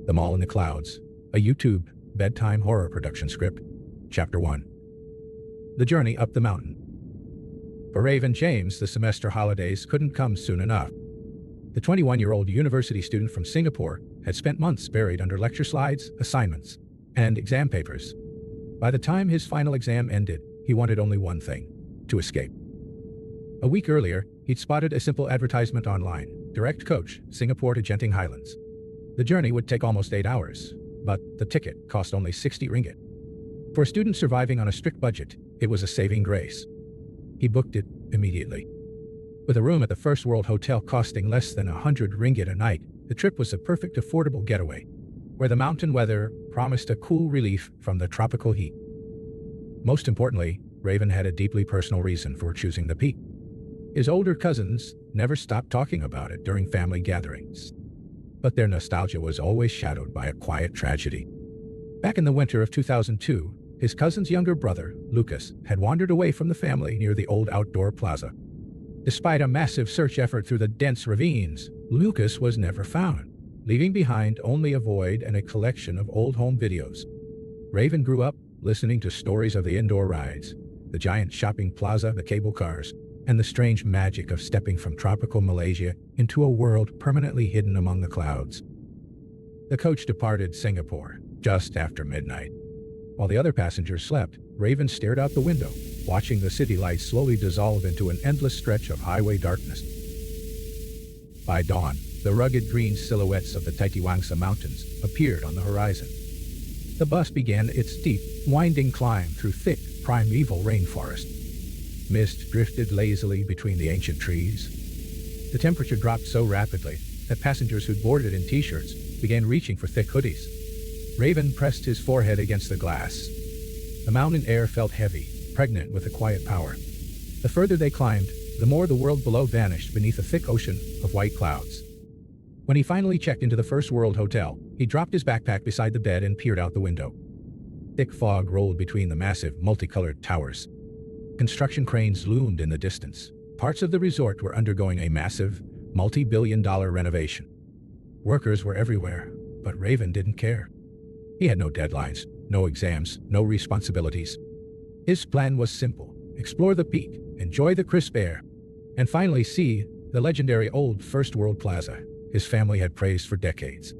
The Mall in the Clouds, a YouTube bedtime horror production script. Chapter 1. The Journey Up the Mountain. For Raven James, the semester holidays couldn't come soon enough. The 21-year-old university student from Singapore had spent months buried under lecture slides, assignments, and exam papers. By the time his final exam ended, he wanted only one thing: to escape. A week earlier, he'd spotted a simple advertisement online: direct coach, Singapore to Genting Highlands. The journey would take almost 8 hours, but the ticket cost only 60 ringgit. For a student surviving on a strict budget, it was a saving grace. He booked it immediately. With a room at the First World Hotel costing less than 100 ringgit a night, the trip was a perfect affordable getaway, where the mountain weather promised a cool relief from the tropical heat. Most importantly, Raven had a deeply personal reason for choosing the peak. His older cousins never stopped talking about it during family gatherings, but their nostalgia was always shadowed by a quiet tragedy. Back in the winter of 2002, his cousin's younger brother, Lucas, had wandered away from the family near the old outdoor plaza. Despite a massive search effort through the dense ravines, Lucas was never found, leaving behind only a void and a collection of old home videos. Raven grew up listening to stories of the indoor rides, the giant shopping plaza, the cable cars, and the strange magic of stepping from tropical Malaysia into a world permanently hidden among the clouds. The coach departed Singapore just after midnight. While the other passengers slept, Raven stared out the window, watching the city lights slowly dissolve into an endless stretch of highway darkness. By dawn, the rugged green silhouettes of the Taitiwangsa Mountains appeared on the horizon. The bus began its steep, winding climb through thick, primeval rainforest. Mist drifted lazily between the ancient trees. The temperature dropped so rapidly that passengers who'd boarded in t-shirts began reaching for thick hoodies. Raven pressed his forehead against the glass. The mountain air felt heavy, pregnant with a quiet power. The further they climbed, the more the world below vanished beneath a thick ocean of white clouds. When he finally checked into the First World Hotel, he dropped his backpack beside the bed and peered out the window. Thick fog rolled between the massive, multicolored towers. Construction cranes loomed in the distance. Parts of the resort were undergoing a massive, multi-billion-dollar renovation. Workers were everywhere, but Raven didn't care. He had no deadlines, no exams, no responsibilities. His plan was simple: explore the peak, enjoy the crisp air, and finally see the legendary old First World Plaza his family had praised for decades.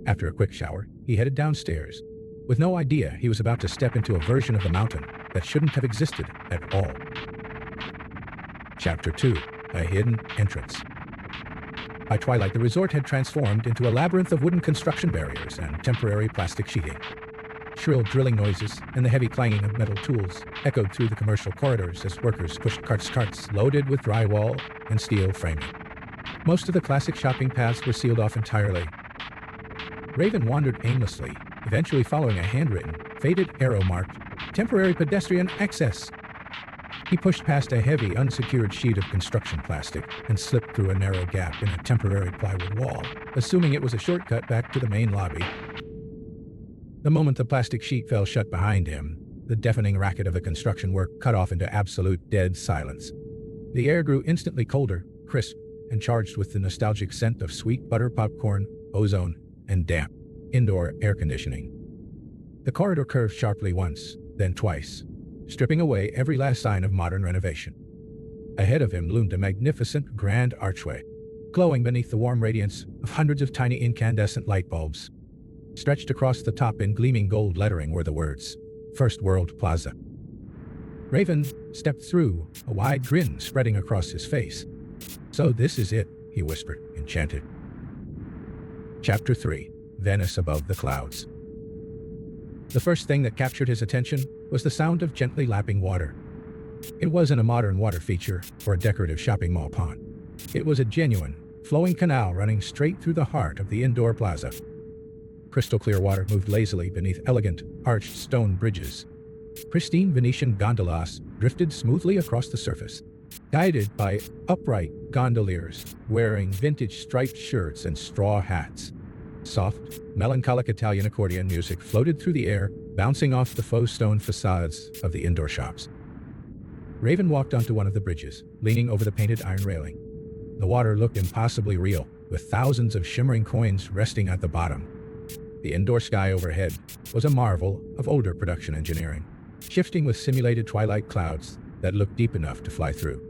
After a quick shower, he headed downstairs, with no idea he was about to step into a version of the mountain that shouldn't have existed at all. Chapter 2. A Hidden Entrance. By twilight, the resort had transformed into a labyrinth of wooden construction barriers and temporary plastic sheeting. Shrill drilling noises and the heavy clanging of metal tools echoed through the commercial corridors as workers pushed carts loaded with drywall and steel framing. Most of the classic shopping paths were sealed off entirely. Raven wandered aimlessly, eventually following a handwritten, faded arrow marked "Temporary Pedestrian Access." He pushed past a heavy, unsecured sheet of construction plastic and slipped through a narrow gap in a temporary plywood wall, assuming it was a shortcut back to the main lobby. The moment the plastic sheet fell shut behind him, the deafening racket of the construction work cut off into absolute dead silence. The air grew instantly colder, crisp, and charged with the nostalgic scent of sweet butter popcorn, ozone, and damp indoor air conditioning. The corridor curved sharply once, then twice, stripping away every last sign of modern renovation. Ahead of him loomed a magnificent grand archway, glowing beneath the warm radiance of hundreds of tiny incandescent light bulbs. Stretched across the top in gleaming gold lettering were the words, "First World Plaza." Raven stepped through, a wide grin spreading across his face. "So this is it," he whispered, enchanted. Chapter 3. Venice Above the Clouds. The first thing that captured his attention was the sound of gently lapping water. It wasn't a modern water feature or a decorative shopping mall pond. It was a genuine, flowing canal running straight through the heart of the indoor plaza. Crystal clear water moved lazily beneath elegant, arched stone bridges. Pristine Venetian gondolas drifted smoothly across the surface, guided by upright gondoliers wearing vintage striped shirts and straw hats. Soft, melancholic Italian accordion music floated through the air, bouncing off the faux stone facades of the indoor shops. Raven walked onto one of the bridges, leaning over the painted iron railing. The water looked impossibly real, with thousands of shimmering coins resting at the bottom. The indoor sky overhead was a marvel of older production engineering, shifting with simulated twilight clouds that looked deep enough to fly through.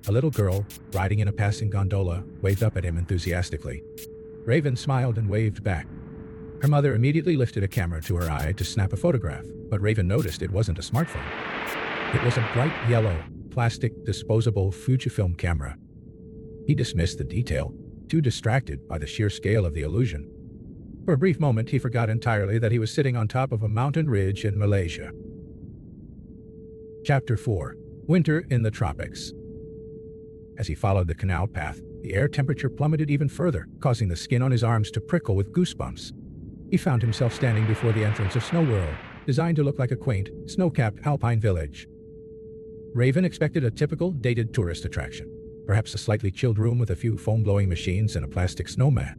A little girl, riding in a passing gondola, waved up at him enthusiastically. Raven smiled and waved back. Her mother immediately lifted a camera to her eye to snap a photograph, but Raven noticed it wasn't a smartphone. It was a bright yellow, plastic, disposable Fujifilm camera. He dismissed the detail, too distracted by the sheer scale of the illusion. For a brief moment, he forgot entirely that he was sitting on top of a mountain ridge in Malaysia. Chapter 4. Winter in the Tropics. As he followed the canal path, the air temperature plummeted even further, causing the skin on his arms to prickle with goosebumps. He found himself standing before the entrance of Snow World, designed to look like a quaint, snow-capped alpine village. Raven expected a typical, dated tourist attraction, perhaps a slightly chilled room with a few foam-blowing machines and a plastic snowman.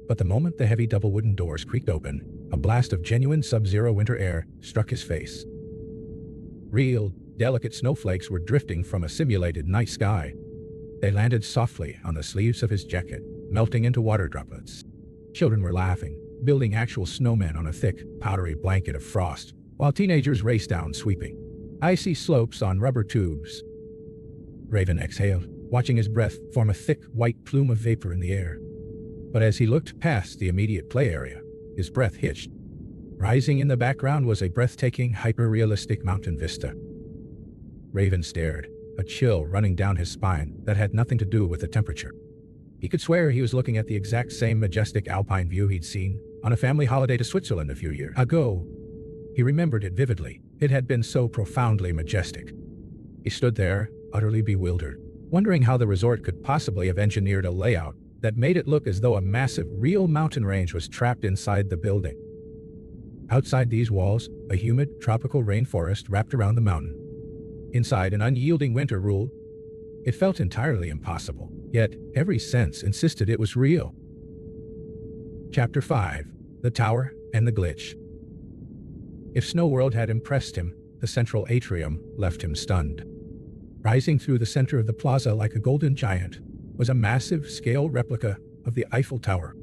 But the moment the heavy double wooden doors creaked open, a blast of genuine sub-zero winter air struck his face. Real, delicate snowflakes were drifting from a simulated night sky. They landed softly on the sleeves of his jacket, melting into water droplets. Children were laughing, building actual snowmen on a thick, powdery blanket of frost, while teenagers raced down sweeping icy slopes on rubber tubes. Raven exhaled, watching his breath form a thick, white plume of vapor in the air. But as he looked past the immediate play area, his breath hitched. Rising in the background was a breathtaking, hyper-realistic mountain vista. Raven stared, a chill running down his spine that had nothing to do with the temperature. He could swear he was looking at the exact same majestic alpine view he'd seen on a family holiday to Switzerland a few years ago. He remembered it vividly. It had been so profoundly majestic. He stood there, utterly bewildered, wondering how the resort could possibly have engineered a layout that made it look as though a massive, real mountain range was trapped inside the building. Outside these walls, a humid, tropical rainforest wrapped around the mountain. Inside, an unyielding winter ruled. It felt entirely impossible, yet every sense insisted it was real. Chapter 5. The Tower and the Glitch. If Snow World had impressed him, the central atrium left him stunned. Rising through the center of the plaza like a golden giant was a massive scale replica of the Eiffel Tower.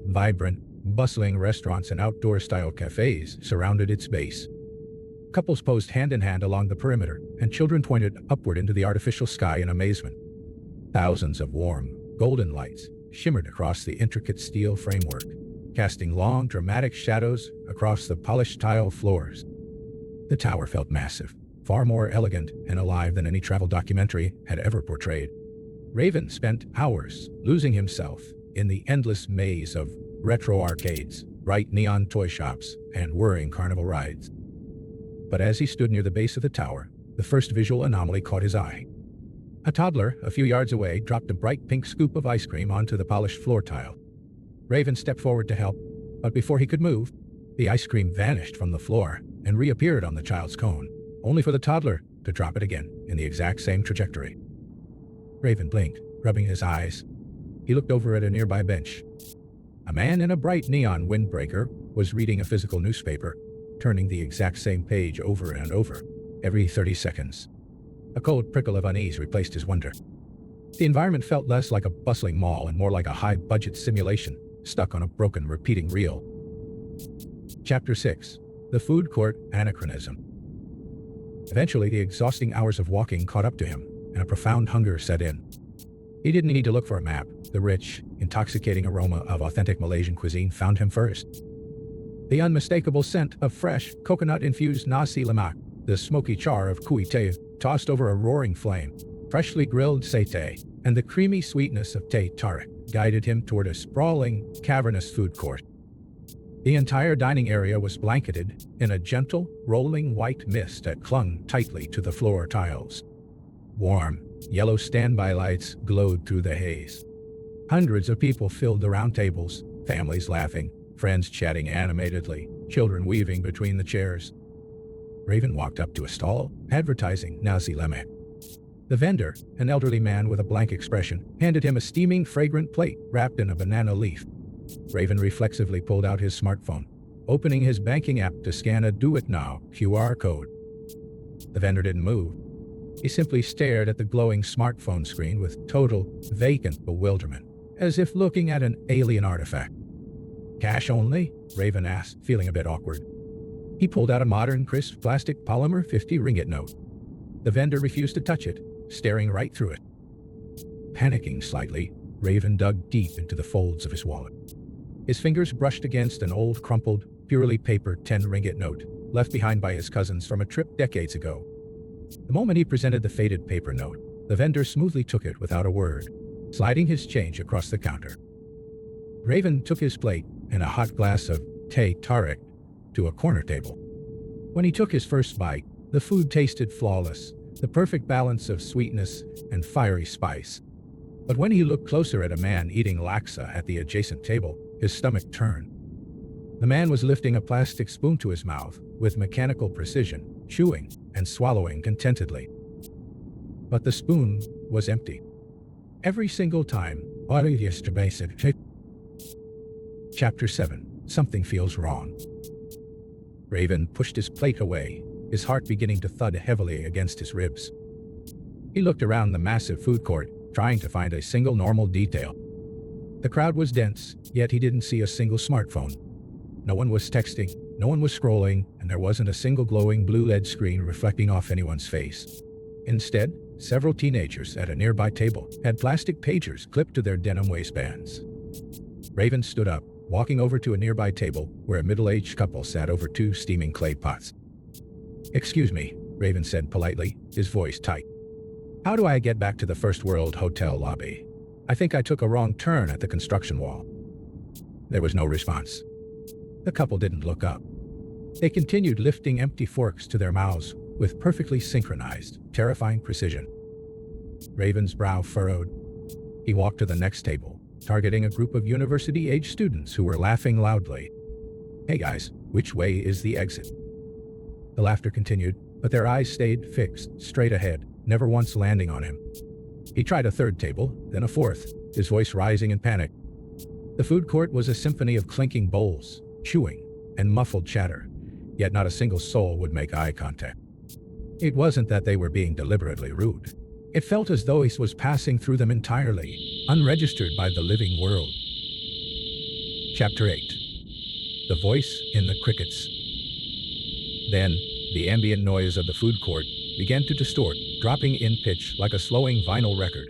Vibrant, bustling restaurants and outdoor-style cafes surrounded its base. Couples posed hand-in-hand along the perimeter, and children pointed upward into the artificial sky in amazement. Thousands of warm, golden lights shimmered across the intricate steel framework, casting long, dramatic shadows across the polished tile floors. The tower felt massive, far more elegant and alive than any travel documentary had ever portrayed. Raven spent hours losing himself in the endless maze of retro arcades, bright neon toy shops, and whirring carnival rides. But as he stood near the base of the tower, the first visual anomaly caught his eye. A toddler, a few yards away, dropped a bright pink scoop of ice cream onto the polished floor tile. Raven stepped forward to help, but before he could move, the ice cream vanished from the floor and reappeared on the child's cone, only for the toddler to drop it again in the exact same trajectory. Raven blinked, rubbing his eyes. He looked over at a nearby bench. A man in a bright neon windbreaker was reading a physical newspaper, turning the exact same page over and over, every 30 seconds. A cold prickle of unease replaced his wonder. The environment felt less like a bustling mall and more like a high-budget simulation, stuck on a broken, repeating reel. Chapter 6. The Food Court Anachronism. Eventually, the exhausting hours of walking caught up to him, and a profound hunger set in. He didn't need to look for a map. The rich, intoxicating aroma of authentic Malaysian cuisine found him first. The unmistakable scent of fresh, coconut-infused nasi lemak, the smoky char of kui teh tossed over a roaring flame, freshly grilled satay, and the creamy sweetness of teh tarik guided him toward a sprawling, cavernous food court. The entire dining area was blanketed in a gentle, rolling white mist that clung tightly to the floor tiles. Warm, yellow standby lights glowed through the haze. Hundreds of people filled the round tables, families laughing, friends chatting animatedly, children weaving between the chairs. Raven walked up to a stall, advertising nasi lemak. The vendor, an elderly man with a blank expression, handed him a steaming, fragrant plate wrapped in a banana leaf. Raven reflexively pulled out his smartphone, opening his banking app to scan a do-it-now QR code. The vendor didn't move. He simply stared at the glowing smartphone screen with total, vacant bewilderment, as if looking at an alien artifact. Cash only? Raven asked, feeling a bit awkward. He pulled out a modern, crisp plastic polymer 50 ringgit note. The vendor refused to touch it, staring right through it. Panicking slightly, Raven dug deep into the folds of his wallet. His fingers brushed against an old, crumpled, purely paper 10 ringgit note, left behind by his cousins from a trip decades ago. The moment he presented the faded paper note, the vendor smoothly took it without a word, sliding his change across the counter. Raven took his plate and a hot glass of teh tarik to a corner table. When he took his first bite, the food tasted flawless, the perfect balance of sweetness and fiery spice. But when he looked closer at a man eating laksa at the adjacent table, his stomach turned. The man was lifting a plastic spoon to his mouth with mechanical precision, chewing and swallowing contentedly. But the spoon was empty. Every single time. Chapter 7. Something feels wrong. Raven pushed his plate away, his heart beginning to thud heavily against his ribs. He looked around the massive food court, trying to find a single normal detail. The crowd was dense, yet he didn't see a single smartphone. No one was texting, no one was scrolling, and there wasn't a single glowing blue LED screen reflecting off anyone's face. Instead, several teenagers at a nearby table had plastic pagers clipped to their denim waistbands. Raven stood up, walking over to a nearby table where a middle-aged couple sat over 2 steaming clay pots. "Excuse me," Raven said politely, his voice tight. "How do I get back to the First World Hotel lobby? I think I took a wrong turn at the construction wall." There was no response. The couple didn't look up. They continued lifting empty forks to their mouths with perfectly synchronized, terrifying precision. Raven's brow furrowed. He walked to the next table, targeting a group of university-age students who were laughing loudly. "Hey guys, which way is the exit?" The laughter continued, but their eyes stayed fixed, straight ahead, never once landing on him. He tried a third table, then a fourth, his voice rising in panic. The food court was a symphony of clinking bowls, chewing, and muffled chatter, yet not a single soul would make eye contact. It wasn't that they were being deliberately rude. It felt as though he was passing through them entirely, unregistered by the living world. Chapter 8. The Voice in the Crickets. Then, the ambient noise of the food court began to distort, dropping in pitch like a slowing vinyl record.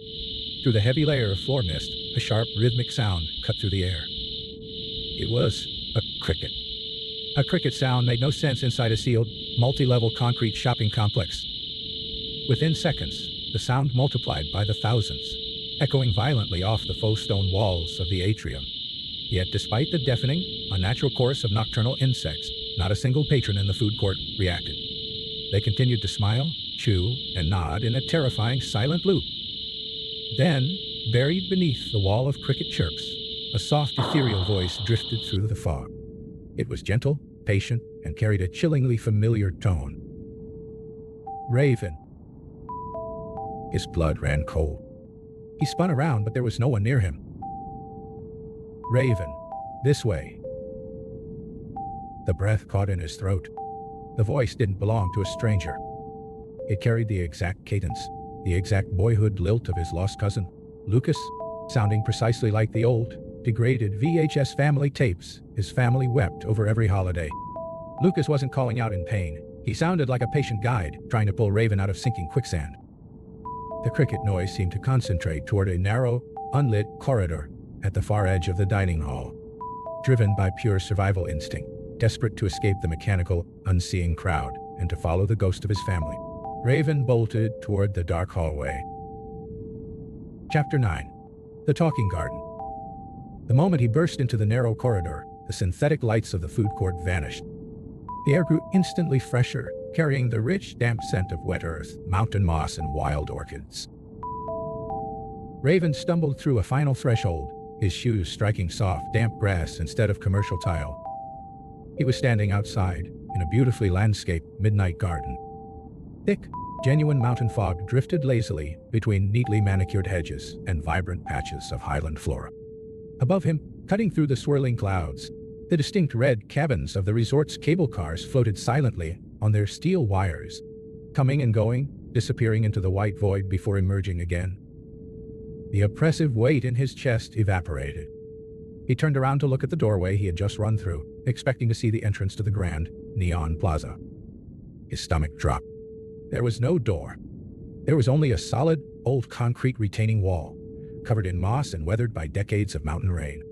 Through the heavy layer of floor mist, a sharp, rhythmic sound cut through the air. It was a cricket. A cricket sound made no sense inside a sealed, multi-level concrete shopping complex. Within seconds, the sound multiplied by the thousands, echoing violently off the faux stone walls of the atrium. Yet despite the deafening, unnatural chorus of nocturnal insects, not a single patron in the food court reacted. They continued to smile, chew, and nod in a terrifying silent loop. Then, buried beneath the wall of cricket chirps, a soft, ethereal voice drifted through the fog. It was gentle, patient, and carried a chillingly familiar tone. "Raven." His blood ran cold. He spun around, but there was no one near him. "Raven, this way." The breath caught in his throat. The voice didn't belong to a stranger. It carried the exact cadence, the exact boyhood lilt of his lost cousin, Lucas, sounding precisely like the old, degraded VHS family tapes his family wept over every holiday. Lucas wasn't calling out in pain. He sounded like a patient guide trying to pull Raven out of sinking quicksand. The cricket noise seemed to concentrate toward a narrow, unlit corridor at the far edge of the dining hall. Driven by pure survival instinct, desperate to escape the mechanical, unseeing crowd and to follow the ghost of his family, Raven bolted toward the dark hallway. Chapter 9. The Talking Garden. The moment he burst into the narrow corridor, the synthetic lights of the food court vanished. The air grew instantly fresher, carrying the rich, damp scent of wet earth, mountain moss, and wild orchids. Raven stumbled through a final threshold, his shoes striking soft, damp grass instead of commercial tile. He was standing outside, in a beautifully landscaped midnight garden. Thick, genuine mountain fog drifted lazily between neatly manicured hedges and vibrant patches of highland flora. Above him, cutting through the swirling clouds, the distinct red cabins of the resort's cable cars floated silently on their steel wires, coming and going, disappearing into the white void before emerging again. The oppressive weight in his chest evaporated. He turned around to look at the doorway he had just run through, expecting to see the entrance to the grand neon plaza. His stomach dropped. There was no door. There was only a solid, old concrete retaining wall, covered in moss and weathered by decades of mountain rain.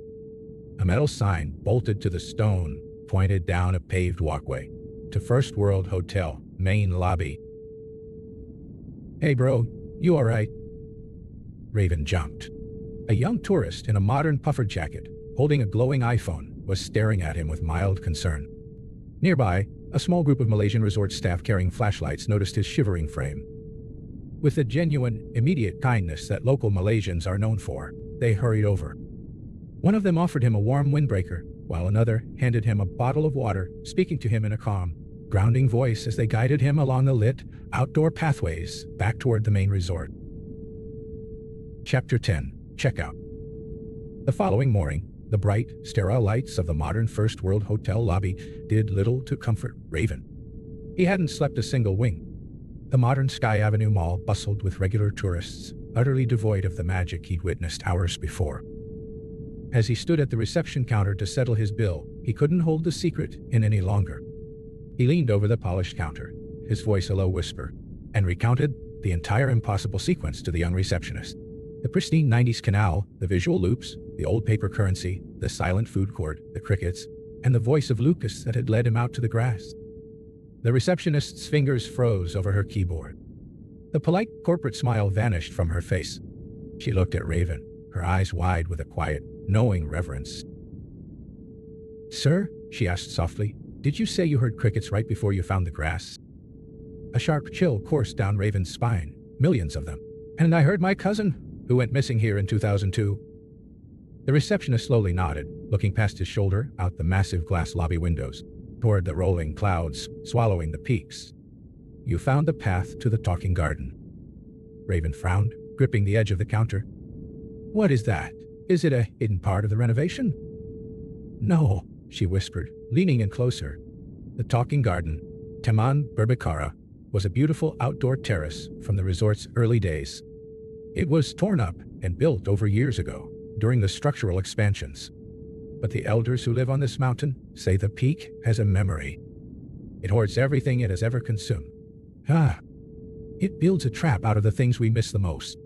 A metal sign bolted to the stone pointed down a paved walkway to First World Hotel, main lobby. "Hey bro, you alright?" Raven jumped. A young tourist in a modern puffer jacket, holding a glowing iPhone, was staring at him with mild concern. Nearby, a small group of Malaysian resort staff carrying flashlights noticed his shivering frame. With the genuine, immediate kindness that local Malaysians are known for, they hurried over. One of them offered him a warm windbreaker, while another handed him a bottle of water, speaking to him in a calm, grounding voice as they guided him along the lit, outdoor pathways back toward the main resort. Chapter 10. Checkout. The following morning, the bright, sterile lights of the modern First World Hotel lobby did little to comfort Raven. He hadn't slept a single wink. The modern Sky Avenue Mall bustled with regular tourists, utterly devoid of the magic he'd witnessed hours before. As he stood at the reception counter to settle his bill, he couldn't hold the secret in any longer. He leaned over the polished counter, his voice a low whisper, and recounted the entire impossible sequence to the young receptionist. The pristine 90s canal, the visual loops, the old paper currency, the silent food court, the crickets, and the voice of Lucas that had led him out to the grass. The receptionist's fingers froze over her keyboard. The polite corporate smile vanished from her face. She looked at Raven, her eyes wide with a quiet, knowing reverence. "Sir," she asked softly, "did you say you heard crickets right before you found the grass?" A sharp chill coursed down Raven's spine, millions of them. "And I heard my cousin, who went missing here in 2002. The receptionist slowly nodded, looking past his shoulder out the massive glass lobby windows, toward the rolling clouds swallowing the peaks. "You found the path to the talking garden." Raven frowned, gripping the edge of the counter. "What is that? Is it a hidden part of the renovation?" "No," she whispered, leaning in closer. The talking garden, Taman Berbikara, was a beautiful outdoor terrace from the resort's early days. It was torn up and built over years ago, during the structural expansions. But the elders who live on this mountain say the peak has a memory. It hoards everything it has ever consumed. It builds a trap out of the things we miss the most.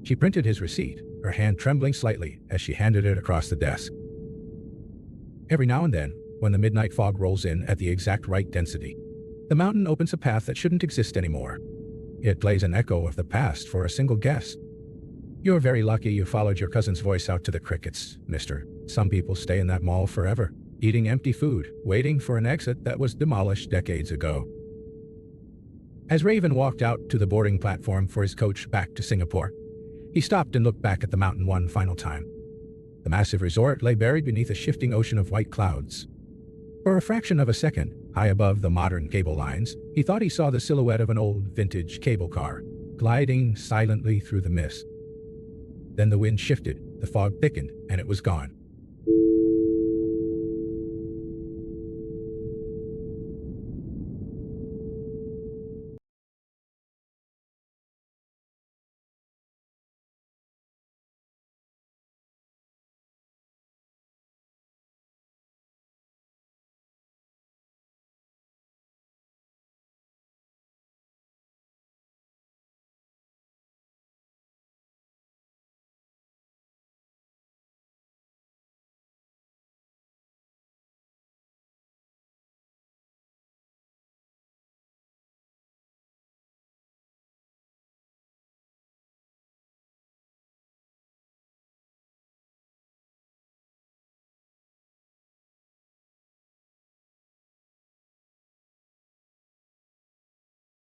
She printed his receipt, her hand trembling slightly as she handed it across the desk. Every now and then, when the midnight fog rolls in at the exact right density, the mountain opens a path that shouldn't exist anymore. It plays an echo of the past for a single guest. "You're very lucky you followed your cousin's voice out to the crickets, mister. Some people stay in that mall forever, eating empty food, waiting for an exit that was demolished decades ago." As Raven walked out to the boarding platform for his coach back to Singapore, he stopped and looked back at the mountain one final time. The massive resort lay buried beneath a shifting ocean of white clouds. For a fraction of a second, high above the modern cable lines, he thought he saw the silhouette of an old vintage cable car, gliding silently through the mist. Then the wind shifted, the fog thickened, and it was gone.